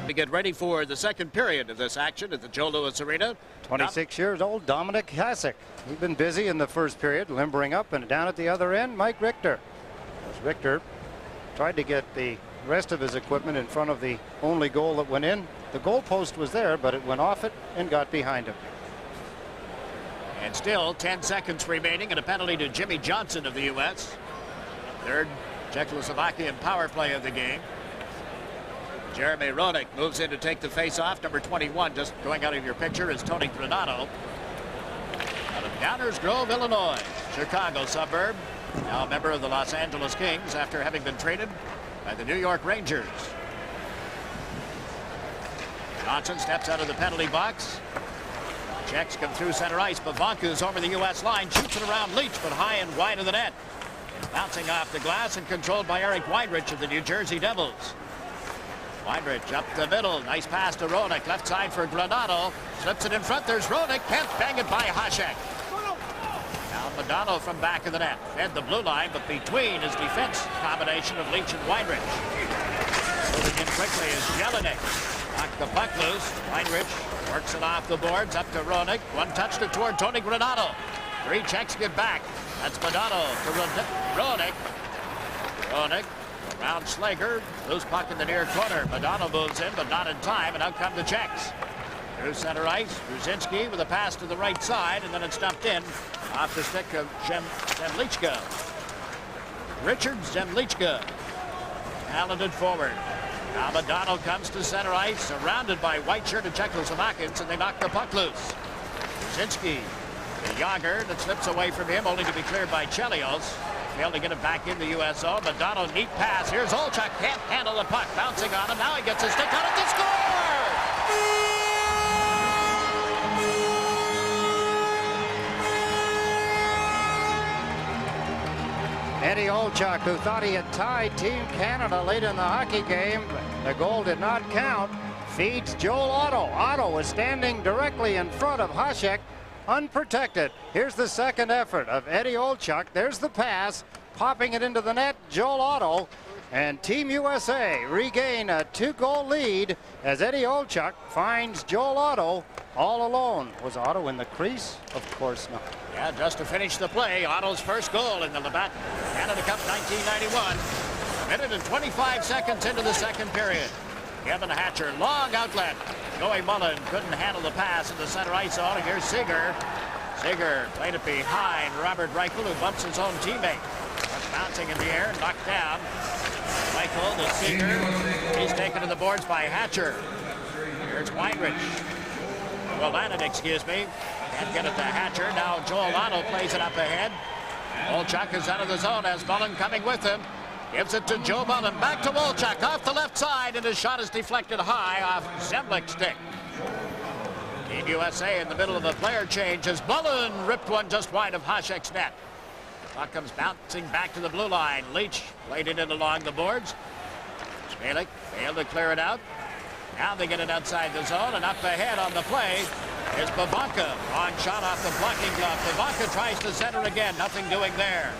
We get ready for the second period of this action at the Joe Louis Arena. 26 years old, Dominic Hasek. He's been busy in the first period, limbering up, and down at the other end, Mike Richter. As Richter tried to get the rest of his equipment in front of the only goal that went in. The goal post was there, but it went off it and got behind him. And still 10 seconds remaining and a penalty to Jimmy Johnson of the U.S. Third Czechoslovakian power play of the game. Jeremy Roenick moves in to take the face-off. Number 21, just going out of your picture, is Tony Granato. Out of Downers Grove, Illinois, Chicago suburb. Now a member of the Los Angeles Kings after having been traded by the New York Rangers. Johnson steps out of the penalty box. Czechs come through center ice. Bavanka's over the U.S. line, shoots it around Leach, but high and wide of the net. It's bouncing off the glass and controlled by Eric Weinrich of the New Jersey Devils. Weinrich up the middle. Nice pass to Roenick. Left side for Granato. Slips it in front. There's Roenick. Can't bang it by Hasek. Now Madonna from back of the net. Fed the blue line, but between his defense combination of Leach and Weinrich. Moving in quickly is Jelinek. Knocked the puck loose. Weinrich works it off the boards. Up to Roenick. One touched it toward Tony Granato. Three Czechs get back. That's Madonna to Roenick. Roenick. Around Slager, loose puck in the near corner. Madonna moves in, but not in time, and out come the Czechs. Through center ice, Brzezinski with a pass to the right side, and then it's dumped in off the stick of Zemlichka. Richard Zemlichka, talented forward. Now Madonna comes to center ice, surrounded by white-shirted Czechoslovakians, and they knock the puck loose. Brzezinski, the Yager that slips away from him, only to be cleared by Chelios. Failed to get it back in the U.S. zone. Madonna, neat pass. Here's Olchuk. Can't handle the puck. Bouncing on him. Now he gets a stick on it to score! Eddie Olchuk, who thought he had tied Team Canada late in the hockey game. The goal did not count. Feeds Joel Otto. Otto was standing directly in front of Hasek, unprotected. Here's the second effort of Eddie Olchuk. There's the pass, popping it into the net. Joel Otto, and Team USA regain a 2-goal lead as Eddie Olchuk finds Joel Otto all alone. Was Otto in the crease? Of course not. Yeah, just to finish the play, Otto's first goal in the Labatt Canada Cup 1991. A minute and 25 seconds into the second period. Kevin Hatcher, long outlet. Joey Mullen couldn't handle the pass in the center ice zone. And here's Seeger. Seeger played it behind Robert Reichel, who bumps his own teammate. That's bouncing in the air, knocked down. Reichel to Seeger. He's taken to the boards by Hatcher. Here's Weinrich. Well, Lannon, excuse me. Can't get it to Hatcher. Now Joel Otto plays it up ahead. Olchuk is out of the zone as Mullen coming with him. Gives it to Joe Mullen. Back to Olchuk off the left side, and his shot is deflected high off Zemlich's stick. Team USA in the middle of a player change as Mullen ripped one just wide of Hasek's net. Puck comes bouncing back to the blue line. Leach played it in along the boards. Smalek failed to clear it out. Now they get it outside the zone, and up ahead on the play is Bavanka. Wrong shot off the blocking glove. Bavanka tries to center again. Nothing doing there.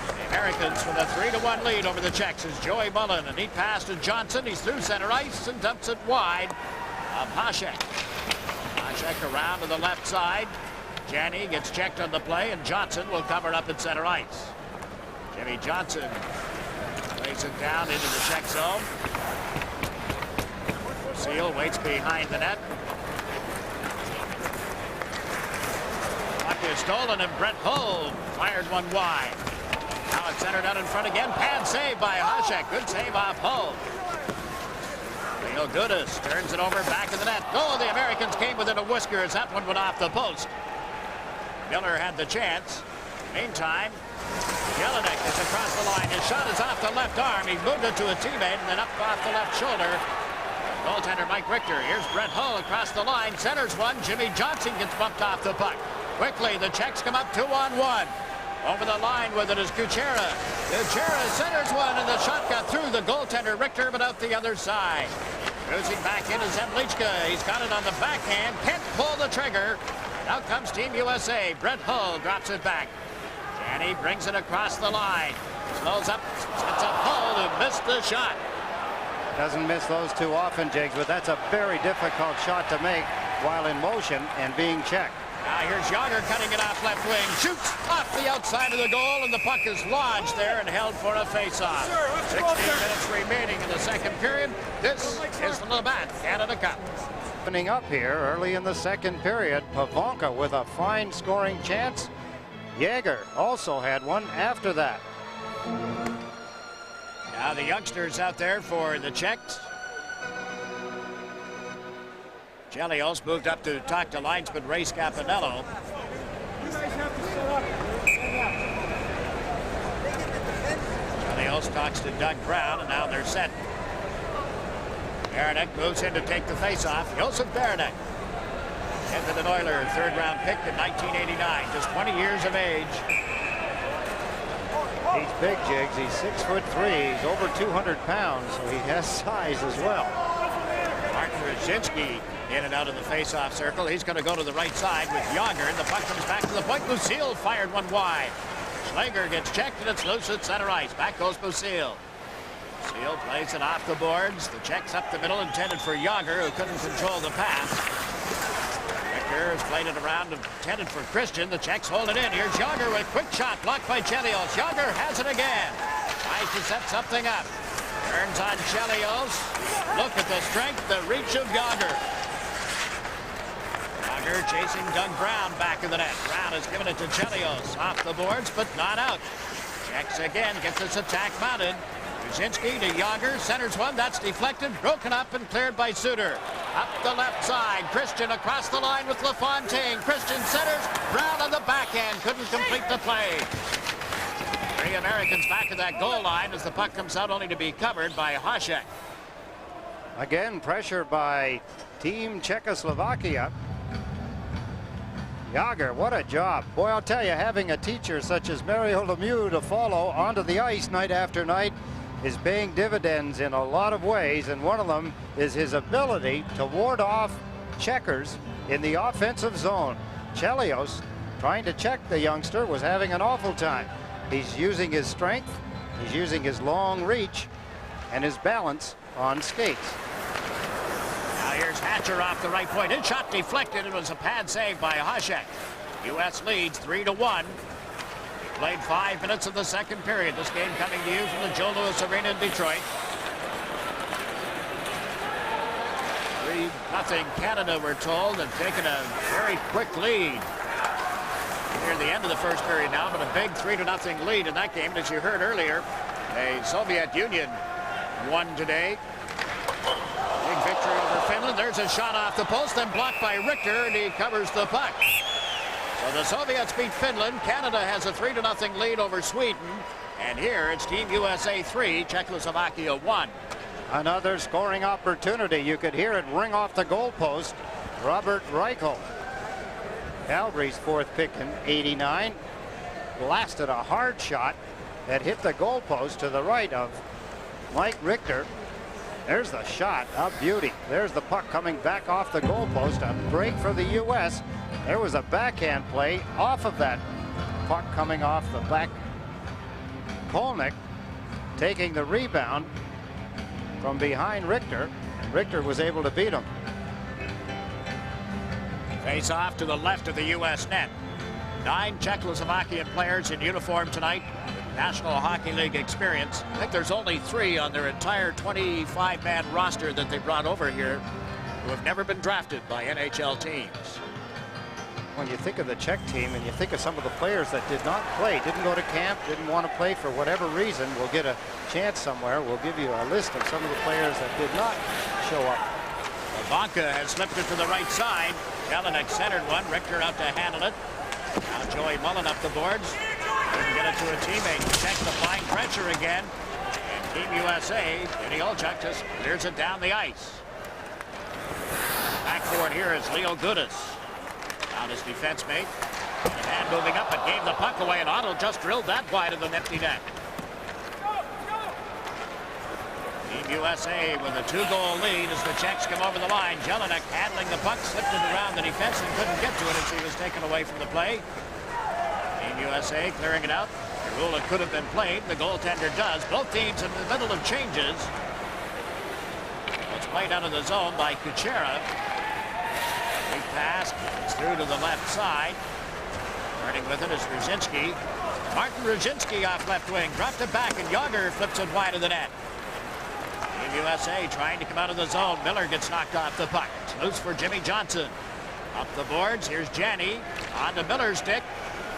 The Americans with a 3-1 lead over the Czechs is Joey Mullen. A neat pass to Johnson. He's through center ice and dumps it wide of Hasek. Hasek around to the left side. Janney gets checked on the play, and Johnson will cover up at center ice. Jimmy Johnson plays it down into the Czech zone. Seal waits behind the net. Puck is stolen, and Brett Hull fired one wide. Now it's centered out in front again. Pad save by Hasek. Good save off Hull. Leo Gudis turns it over back in the net. Oh, the Americans came within a whisker as that one went off the post. Miller had the chance. Meantime, Jelinek is across the line. His shot is off the left arm. He moved it to a teammate and then up off the left shoulder. Goaltender Mike Richter. Here's Brett Hull across the line. Centers one. Jimmy Johnson gets bumped off the puck. Quickly, the Czechs come up 2-on-1. Over the line with it is Kuchera. Kuchera centers one, and the shot got through the goaltender Richter, but out the other side. Cruising back into Zemlichka. He's got it on the backhand. Can't pull the trigger. Out comes Team USA. Brett Hull drops it back. Janney brings it across the line. Slows up, sets up Hull, who missed the shot. Doesn't miss those too often, Jigs, but that's a very difficult shot to make while in motion and being checked. Now here's Yager cutting it off left wing. Shoots off the outside of the goal, and the puck is lodged there and held for a face-off. 16 minutes remaining in the second period. This is the Labatt Canada Cup. Opening up here early in the second period. Pavonka with a fine scoring chance. Yager also had one after that. Now the youngsters out there for the Czechs. Chelios moved up to talk to linesman Ray Scapanello. Chelios talks to Doug Brown, and now they're set. Baranek moves in to take the face-off. Josef Baranek, Edmonton Oiler, third-round pick in 1989, just 20 years of age. He's big, Jigs. He's 6'3". He's over 200 pounds, so he has size as well. Martin Brzezinski in and out of the face-off circle. He's going to go to the right side with Yager, and the puck comes back to the point. Lucille fired one wide. Schlager gets checked, and it's loose at center ice. Back goes Lucille. Lucille plays it off the boards. The check's up the middle, intended for Yager, who couldn't control the pass. Richter has played it around, intended for Christian. The Czechs hold it in. Here's Yager with quick shot, blocked by Chelios. Yager has it again. Tries to set something up. Turns on Chelios. Look at the strength, the reach of Yager. Yager chasing Doug Brown back of the net. Brown has given it to Chelios. Off the boards, but not out. Checks again, gets this attack mounted. Brzezinski to Yager, centers one, that's deflected, broken up and cleared by Suter. Up the left side, Christian across the line with LaFontaine. Christian centers, Brown on the backhand, couldn't complete the play. 3 Americans back of that goal line as the puck comes out, only to be covered by Hasek. Again, pressure by Team Czechoslovakia. Yager, what a job. Boy, I'll tell you, having a teacher such as Mario Lemieux to follow onto the ice night after night is paying dividends in a lot of ways, and one of them is his ability to ward off checkers in the offensive zone. Chelios, trying to check the youngster, was having an awful time. He's using his strength, he's using his long reach, and his balance on skates. Now here's Hatcher off the right point. His shot deflected. It was a pad save by Hasek. U.S. leads 3-1. Played 5 minutes of the second period. This game coming to you from the Joe Louis Arena in Detroit. 3-0 Canada, we're told, and taking a very quick lead. Near the end of the first period now, but a big 3-0 lead in that game. And as you heard earlier, the Soviet Union won today. Big victory over Finland. There's a shot off the post, then blocked by Richter, and he covers the puck. So the Soviets beat Finland. Canada has a 3-0 lead over Sweden. And here it's Team USA 3, Czechoslovakia 1. Another scoring opportunity. You could hear it ring off the goalpost. Robert Reichel, Calgary's 4th pick in '89, blasted a hard shot that hit the goalpost to the right of Mike Richter. There's the shot, a beauty. There's the puck coming back off the goalpost. A break for the U.S. There was a backhand play off of that puck coming off the back. Kolnick taking the rebound from behind Richter, and Richter was able to beat him. Face off to the left of the U.S. net. 9 Czechoslovakian players in uniform tonight. National Hockey League experience. I think there's only 3 on their entire 25-man roster that they brought over here who have never been drafted by NHL teams. When you think of the Czech team and you think of some of the players that did not play, didn't go to camp, didn't want to play for whatever reason, we'll get a chance somewhere. We'll give you a list of some of the players that did not show up. Ivanka has slipped it to the right side. Jelinek centered one. Richter out to handle it. Now Joey Mullen up the boards. Couldn't get it to a teammate. Check the flying pressure again. And Team USA, Vinny Olchuk just clears it down the ice. Back for it here is Leo Gudas. Found his defense mate. The man moving up and gave the puck away, and Otto just drilled that wide of the empty net. Team USA with a 2-goal lead as the Czechs come over the line. Jelinek handling the puck, slipped it around the defense and couldn't get to it as he was taken away from the play. Team USA clearing it out. The rule, it could have been played. The goaltender does. Both teams in the middle of changes. played out of the zone by Kuchera. Big pass. It's through to the left side. Running with it is Ruzynski. Martin Ruzynski off left wing. Dropped it back, and Yager flips it wide of the net. Team USA trying to come out of the zone. Miller gets knocked off the puck. It's loose for Jimmy Johnson. Up the boards. Here's Janney. On to Miller's stick.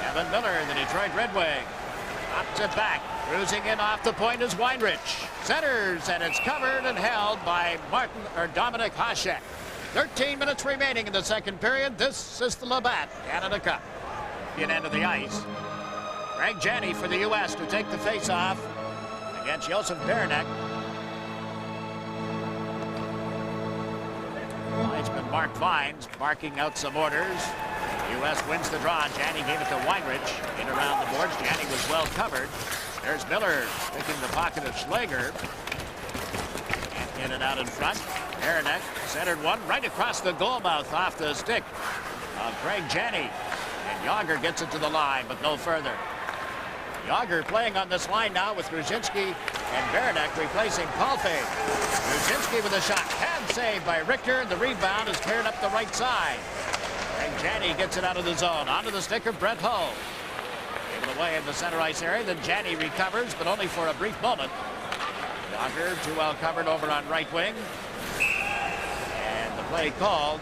Kevin Miller, the Detroit Red Wing. Up to back. Cruising in off the point is Weinrich. Centers, and it's covered and held by Dominic Hasek. 13 minutes remaining in the second period. This is the Labatt Canada Cup. In end of the ice. Greg Janney for the U.S. to take the face-off against Josef Beranek. Linesman Mark Vines barking out some orders. U.S. wins the draw. Janney gave it to Weinrich. In around the boards. Janney was well covered. There's Miller picking the pocket of Schlager. And in and out in front. Beranek centered one right across the goal mouth off the stick of Greg Janney. And Yager gets it to the line, but no further. Yager playing on this line now with Ruzynski and Beranek replacing Palfe. Ruzynski with a shot. Hand saved by Richter. The rebound is cleared up the right side. And Janney gets it out of the zone. Onto the stick of Brett Hull. Given away in the center ice area. Then Janney recovers, but only for a brief moment. Yager too well covered over on right wing. And the play called.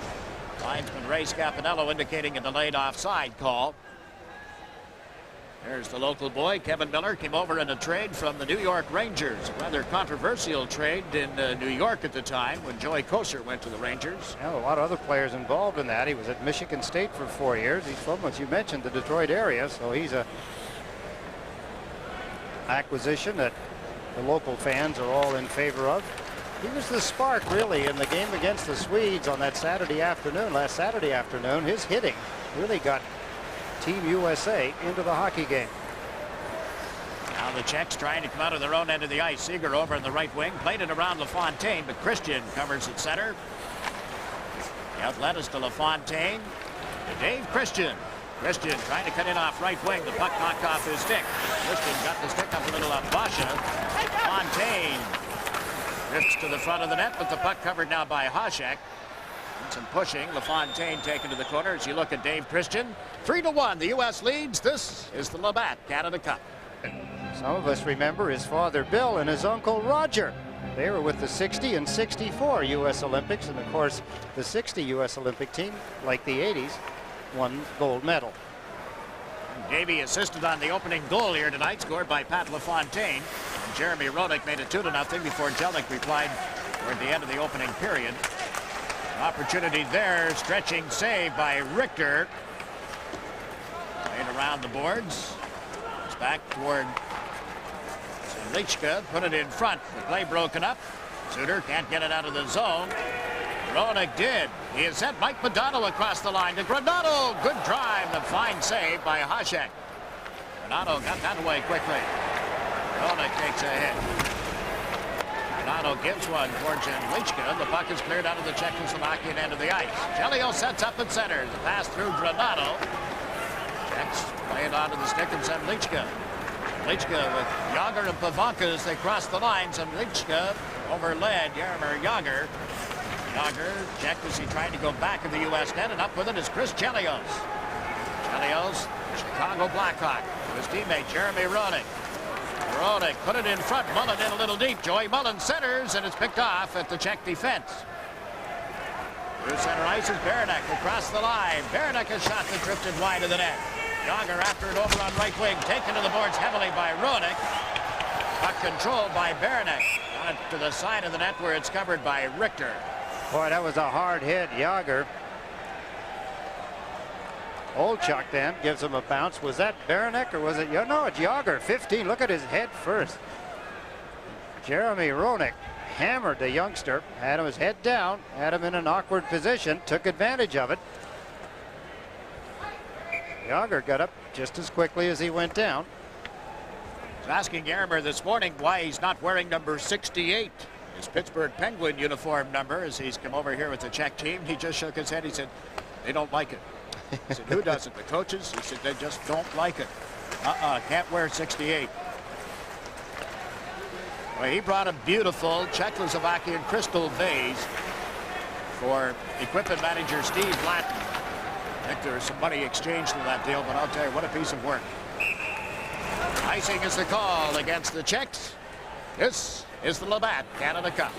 Linesman Ray Scapanello indicating a delayed offside call. There's the local boy, Kevin Miller, came over in a trade from the New York Rangers. A rather controversial trade in New York at the time when Joey Kocur went to the Rangers. Yeah, a lot of other players involved in that. He was at Michigan State for 4 years. He's from, as you mentioned, the Detroit area, so he's a acquisition that the local fans are all in favor of. He was the spark, really, in the game against the Swedes on that last Saturday afternoon. His hitting really got Team USA into the hockey game. Now the Czechs trying to come out of their own end of the ice. Seeger over in the right wing. Played it around LaFontaine, but Christian covers at center. The outlet is to LaFontaine. To Dave Christian. Christian trying to cut in off right wing. The puck knocked off his stick. Christian got the stick up a little on Basha. LaFontaine drifts to the front of the net, but the puck covered now by Hasek. And some pushing. LaFontaine taken to the corner as you look at Dave Christian. 3-1. The U.S. leads. This is the Labatt Canada Cup. Some of us remember his father Bill and his uncle Roger. They were with the 60 and 64 U.S. Olympics, and of course the 60 U.S. Olympic team, like the 80s, won gold medal. Davey assisted on the opening goal here tonight, scored by Pat LaFontaine. And Jeremy Roenick made it 2-0 before Jelic replied toward the end of the opening period. An opportunity there, stretching save by Richter. Played around the boards. It's back toward Lichka, put it in front. The play broken up. Suter can't get it out of the zone. Roenick did. He has sent Mike Modano across the line to Granato. Good drive. The fine save by Hasek. Granato got that away quickly. Roenick takes a hit. Granato gives one towards Lichka. The puck is cleared out of the Czechoslovakian end of the ice. Jelio sets up at center. The pass through Granato. Czechs play it onto the stick and send Lichka. Lichka with Yager and Pavanka as they cross the lines, and Lichka overled Jaromir Yager. Yager checked as he tried to go back of the U.S. net, and up with it is Chris Chelios. Chelios, Chicago Blackhawk, his teammate Jeremy Roenick. Roenick put it in front, Mullen in a little deep. Joey Mullen centers, and it's picked off at the Czech defense. Through center ice is Beranek across the line. Beranek a shot that drifted wide of the net. Yager after it over on right wing, taken to the boards heavily by Roenick. Puck controlled by Beranek. Got it to the side of the net where it's covered by Richter. Boy, that was a hard hit. Yager. Olchuk then gives him a bounce. Was that Beranek or was it? No, it's Yager. 15. Look at his head first. Jeremy Roenick hammered the youngster, had his head down, had him in an awkward position, took advantage of it. Yager got up just as quickly as he went down. I was asking Jaromir this morning why he's not wearing number 68, his Pittsburgh Penguin uniform number, as he's come over here with the Czech team. He just shook his head. He said, they don't like it. He said, who doesn't? The coaches? He said, they just don't like it. Can't wear 68. Well, he brought a beautiful Czechoslovakian crystal vase for equipment manager Steve Blanton. I think there was some money exchanged in that deal, but I'll tell you, what a piece of work. Icing is the call against the Czechs. This is the Labatt Canada Cup.